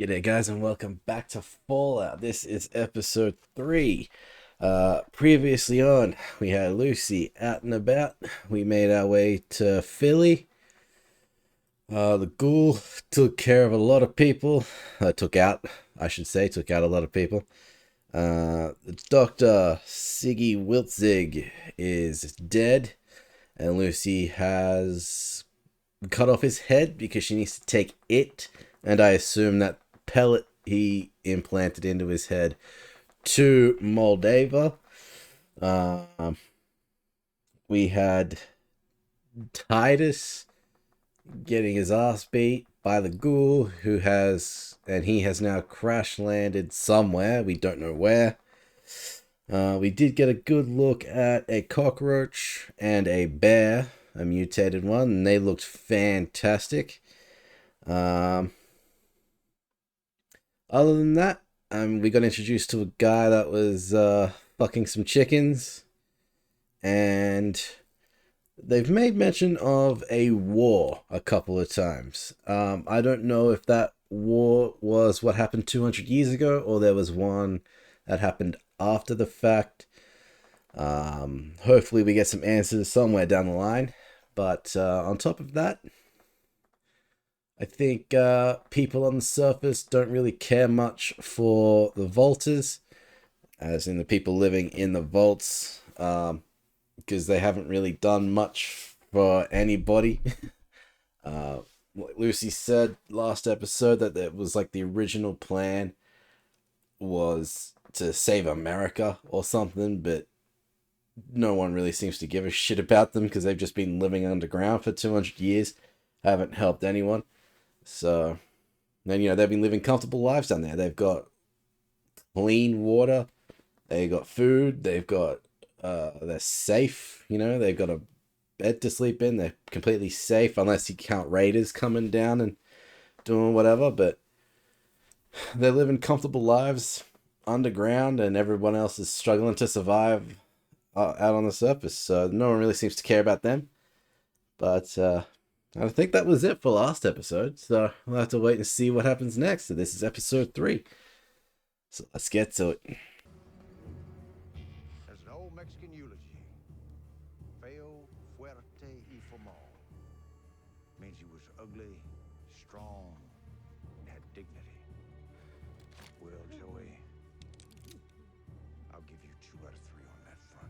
G'day guys and welcome back to Fallout. This is episode 3. Previously on, we had Lucy out and about. We made our way to Philly. The ghoul took care of a lot of people. Took out a lot of people. The Dr. Siggy Wiltzig is dead, and Lucy has cut off his head because she needs to take it, and I assume that pellet he implanted into his head to Moldova. Um, we had Titus getting his ass beat by the ghoul, he has now crash landed somewhere. We don't know where. We did get a good look at a cockroach and a bear, a mutated one, and they looked fantastic. Um, Other than that, we got introduced to a guy that was fucking some chickens, and they've made mention of a war a couple of times. I don't know if that war was what happened 200 years ago, or there was one that happened after the fact. Hopefully, we get some answers somewhere down the line. But on top of that, I think people on the surface don't really care much for the vaulters, as in the people living in the vaults, because they haven't really done much for anybody. Lucy said last episode that it was like the original plan was to save America or something, but no one really seems to give a shit about them because they've just been living underground for 200 years, haven't helped anyone. So, then, they've been living comfortable lives down there. They've got clean water, they got food, they're safe, they've got a bed to sleep in, they're completely safe unless you count raiders coming down and doing whatever, but they're living comfortable lives underground and everyone else is struggling to survive out on the surface, so no one really seems to care about them. But I think that was it for last episode, so we'll have to wait and see what happens next. So this is episode 3, so let's get to it. There's an old Mexican eulogy. Feo fuerte y formal. Means he was ugly, strong, and had dignity. Well, Joey, I'll give you 2 out of 3 on that front.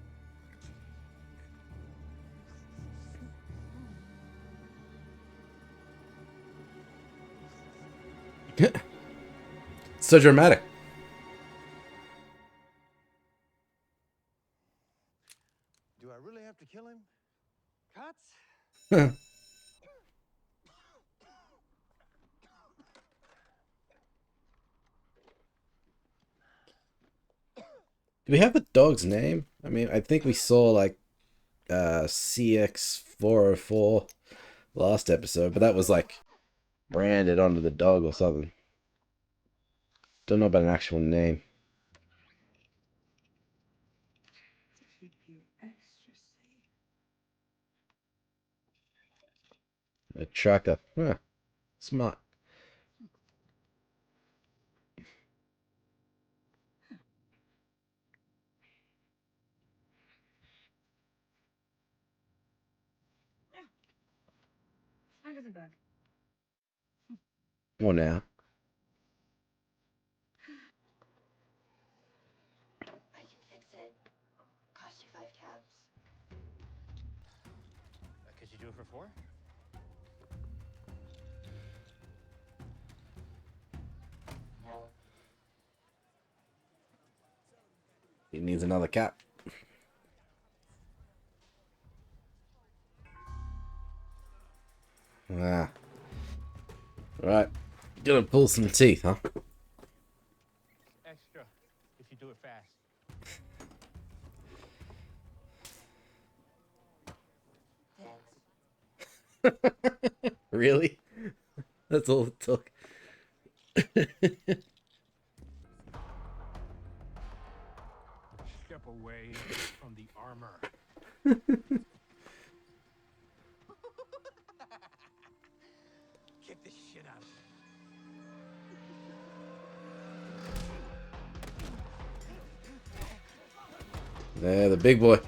So dramatic. Do I really have to kill him? Cuts? Do we have the dog's name? I mean, I think we saw like CX404 last episode, but that was like branded onto the dog or something. Don't know about an actual name. Should be extra safe. A tracker. Huh. Smart. Under the bug. Well, now. I can fix it. Cost you 5 caps. Could you do it for 4? He needs another cat. Ah. Right. Gonna pull some teeth, huh? Extra, if you do it fast. Really? That's all it took. Step away from the armor. Get this shit out of me. Yeah, the big boy.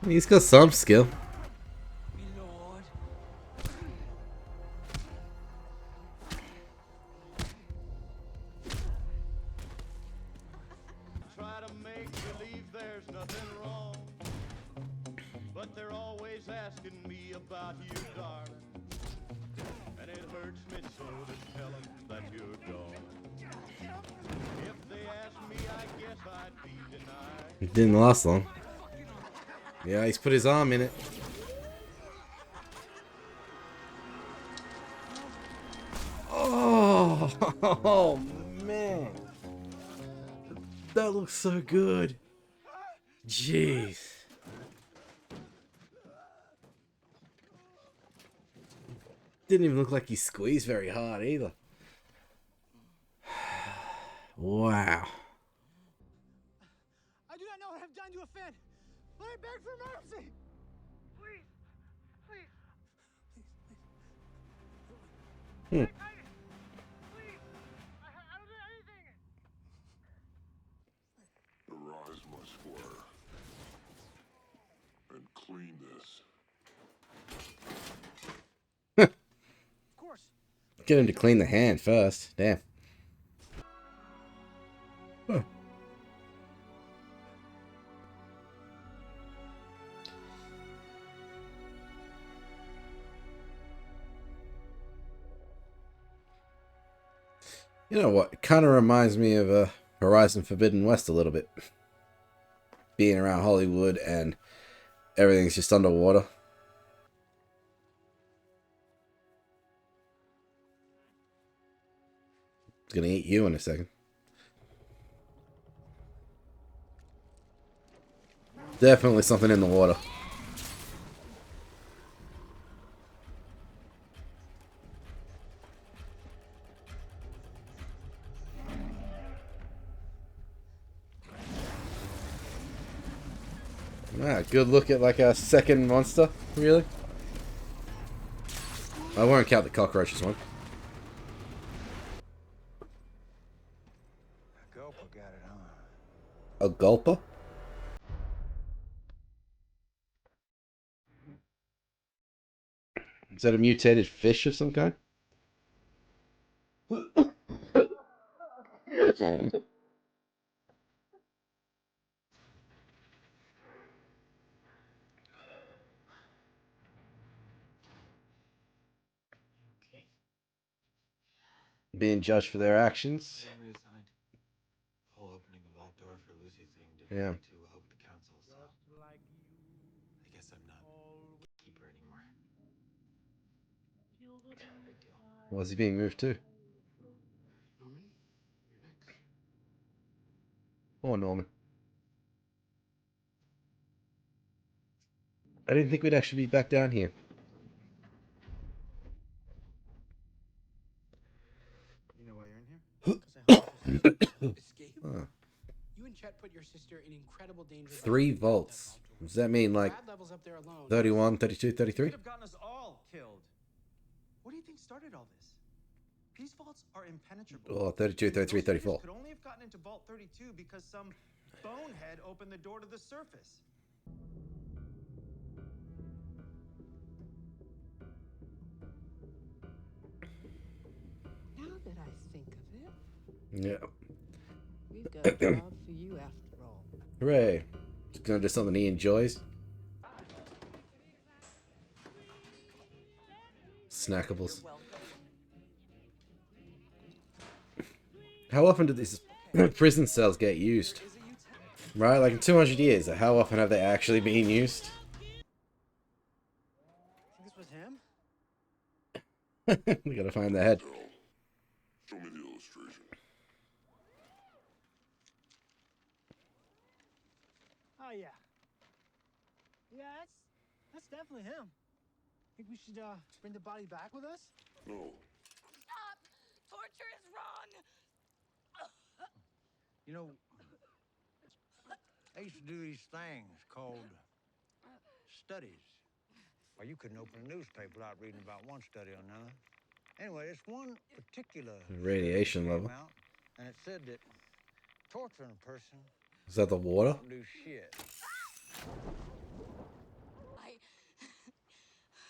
He's got some skill. Try to make believe there's nothing wrong, but they're always asking me about you, darling. And it hurts me so to tell them that you're gone. If they ask me, I guess I'd be denied. It didn't last long. Yeah, he's put his arm in it. Oh, oh man. That looks so good. Jeez. Didn't even look like he squeezed very hard either. Wow. I do not know what I've done to offend, but I beg for mercy. Please, please, Hmm. please. I don't do anything. Arise, my squire, and clean this. Of course. Get him to clean the hand first. Damn. Huh. You know what? It kind of reminds me of Horizon Forbidden West a little bit. Being around Hollywood and everything's just underwater. It's gonna eat you in a second. Definitely something in the water. Ah, good look at like a second monster, really. I won't count the cockroaches one. Gulper got it on. A gulper? Is that a mutated fish of some kind? Being judged for their actions. Whole opening the vault door for Lucy's thing didn't Yeah. go too well with the council, so I guess I'm not keeper anymore. Big deal. What's he being moved to? Norman, you're next. Oh, Norman. I didn't think we'd actually be back down here. You know why you're in here? Because I helped your sister escape. Huh. You and Chet put your sister in incredible danger. 3 volts. Does that mean like Rad levels up there alone. 31, 32, 33? Could have gotten us all killed. What do you think started all this? These vaults are impenetrable. Or 32, 33, Those figures 34. could only have gotten into Vault 32 because some bonehead opened the door to the surface. Now that I think of it, Yeah. we've got a job for you after all. Hooray. It's gonna do something he enjoys. Snackables. How often do these prison cells get used? Right? Like in 200 years, how often have they actually been used? Think this was him? We gotta find the head. Daryl, show me the illustration. Oh yeah. Yeah, that's definitely him. Think we should bring the body back with us? No, Stop! Torture is wrong! You know, I used to do these things called studies. Well, you couldn't open a newspaper without reading about one study or another. Anyway, it's one particular Radiation study level. came out, and it said that torturing a person Is that the water? don't do shit.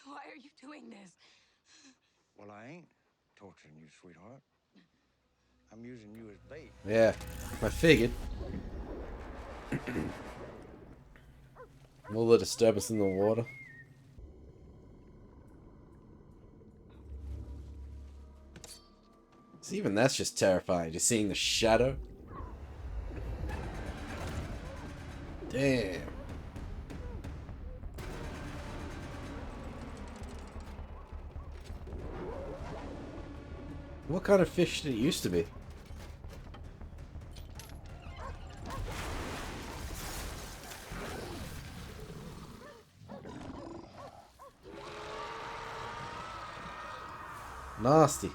Why are you doing this? Well, I ain't torturing you, sweetheart. I'm using you as bait. Yeah, I figured. All the disturbance in the water. So even that's just terrifying. Just seeing the shadow. Damn. What kind of fish did it used to be? Nasty.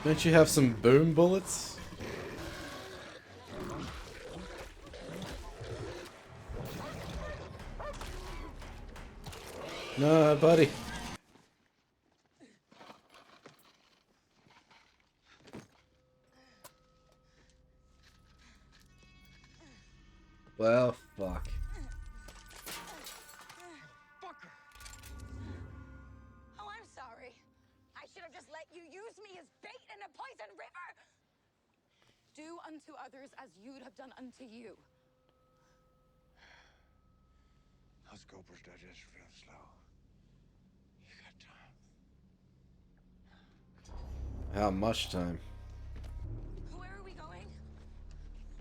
Don't you have some boom bullets? No, buddy. Well, fuck. Oh, I'm sorry. I should have just let you use me as bait in a poison river. Do unto others as you'd have done unto you. Those Gophers digest real slow. You got time? How much time? Where are we going?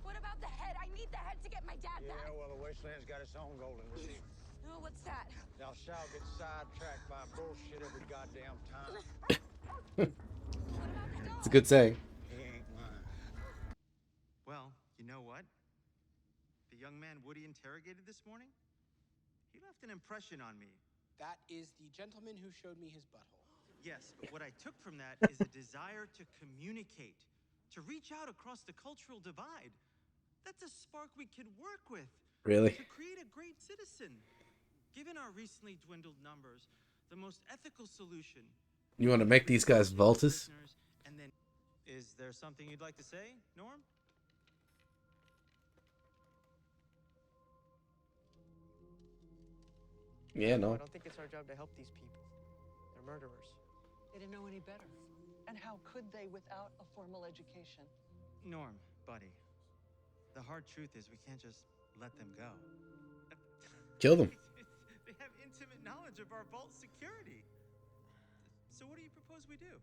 What about the head? I need the head to get my dad back. Yeah, well, the wasteland's got its own golden rule. Oh, what's that? Thou shalt get sidetracked by bullshit every goddamn time. It's a good saying. He ain't mine. Well, you know what? The young man Woody interrogated this morning? He left an impression on me. That is the gentleman who showed me his butthole. Yes, but what I took from that is a desire to communicate, to reach out across the cultural divide. That's a spark we can work with. Really? To create a great citizen. Given our recently dwindled numbers, the most ethical solution. You want to make these guys Voltas? And then, is there something you'd like to say, Norm? Yeah, no. I don't think it's our job to help these people. They're murderers. They didn't know any better. And how could they without a formal education? Norm, buddy. The hard truth is we can't just let them go. Kill them. They have intimate knowledge of our vault security. So what do you propose we do?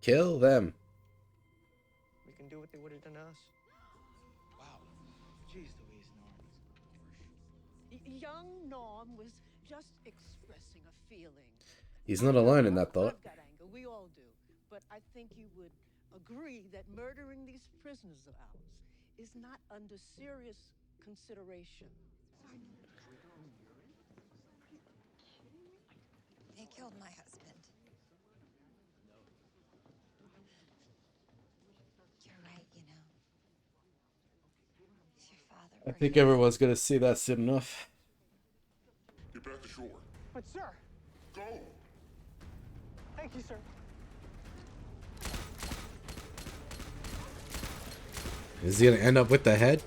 Kill them. We can do what they would have done to us. Wow. Jeez Louise, Norm. Young Norm was just expressing a feeling. He's not alone in that thought. I've got anger. We all do. But I think you would agree that murdering these prisoners of ours is not under serious consideration. They killed my husband. You're right, you know. Is your father I think everyone's gonna see that soon enough. Get back to shore. But, sir. Go! Thank you, sir. Is he gonna end up with the head?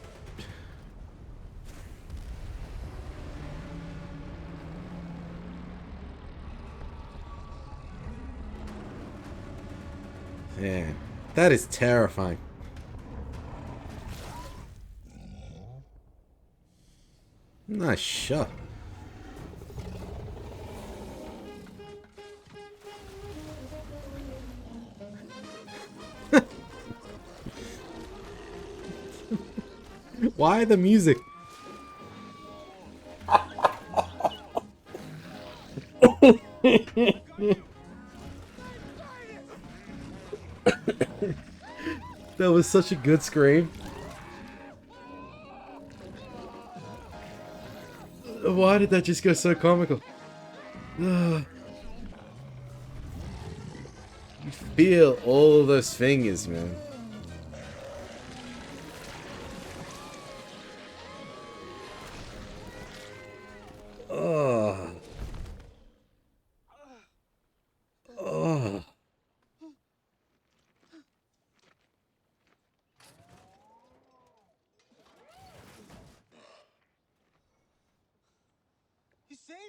Man, that is terrifying. Nice shot. Why the music? That was such a good scream. Why did that just go so comical? You feel all those fingers, man.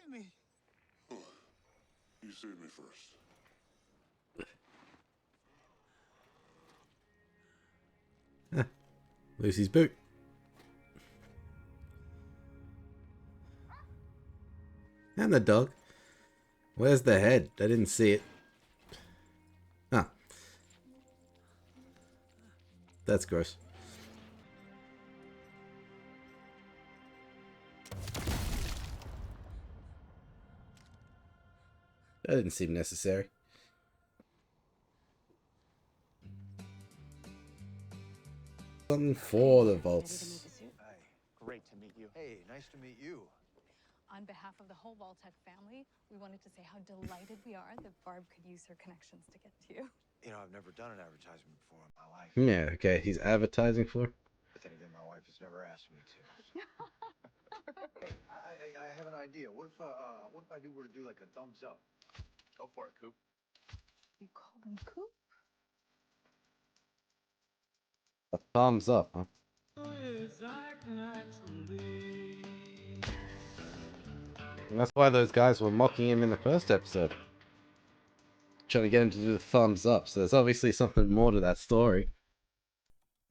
saved me. You saved me first. Lucy's boot. And the dog. Where's the head? I didn't see it. Ah. That's gross. That didn't seem necessary. Something for the vaults. Hi. Great to meet you. Hey, nice to meet you. On behalf of the whole Vault-Tec family, we wanted to say how delighted we are that Barb could use her connections to get to you. You know, I've never done an advertisement before in my life. Yeah, okay, he's advertising for. But then again, my wife has never asked me to. I have an idea. What if I were to do like a thumbs up? Go for it, Coop. You called him Coop? A thumbs up, huh? And that's why those guys were mocking him in the first episode. Trying to get him to do the thumbs up. So there's obviously something more to that story.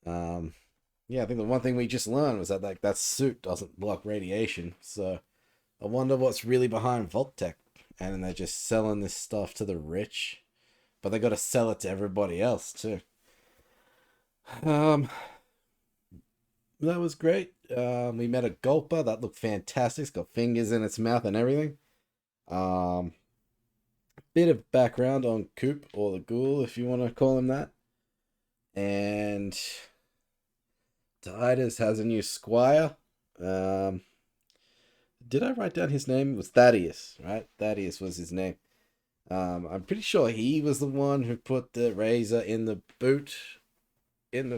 Yeah, I think the one thing we just learned was that like that suit doesn't block radiation. So I wonder what's really behind Vault-Tec. And they're just selling this stuff to the rich. But they got to sell it to everybody else too. That was great. We met a Gulper that looked fantastic. It's got fingers in its mouth and everything. Bit of background on Coop, or the Ghoul, if you want to call him that. And Titus has a new squire. Did I write down his name? It was Thaddeus, right? Thaddeus was his name. I'm pretty sure he was the one who put the razor in the boot in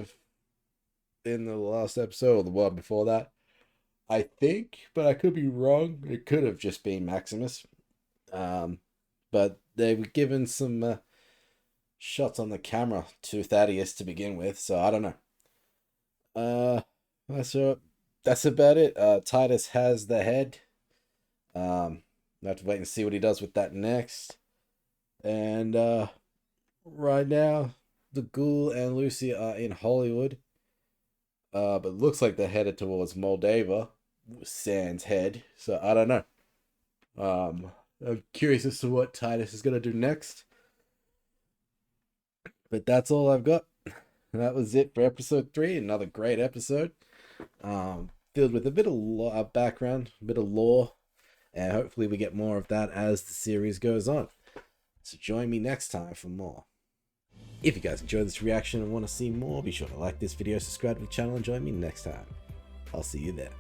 the last episode, or the one before that. I think, but I could be wrong. It could have just been Maximus. But they were given some shots on the camera to Thaddeus to begin with, so I don't know. That's about it. Titus has the head. I have to wait and see what he does with that next. And right now, the Ghoul and Lucy are in Hollywood. But it looks like they're headed towards Moldova, sans head. So I don't know. I'm curious as to what Titus is gonna do next. But that's all I've got. That was it for episode 3. Another great episode. Filled with a bit of background, a bit of lore, and hopefully we get more of that as the series goes on. So join me next time for more. If you guys enjoyed this reaction and want to see more, be sure to like this video, subscribe to the channel, and join me next time. I'll see you there.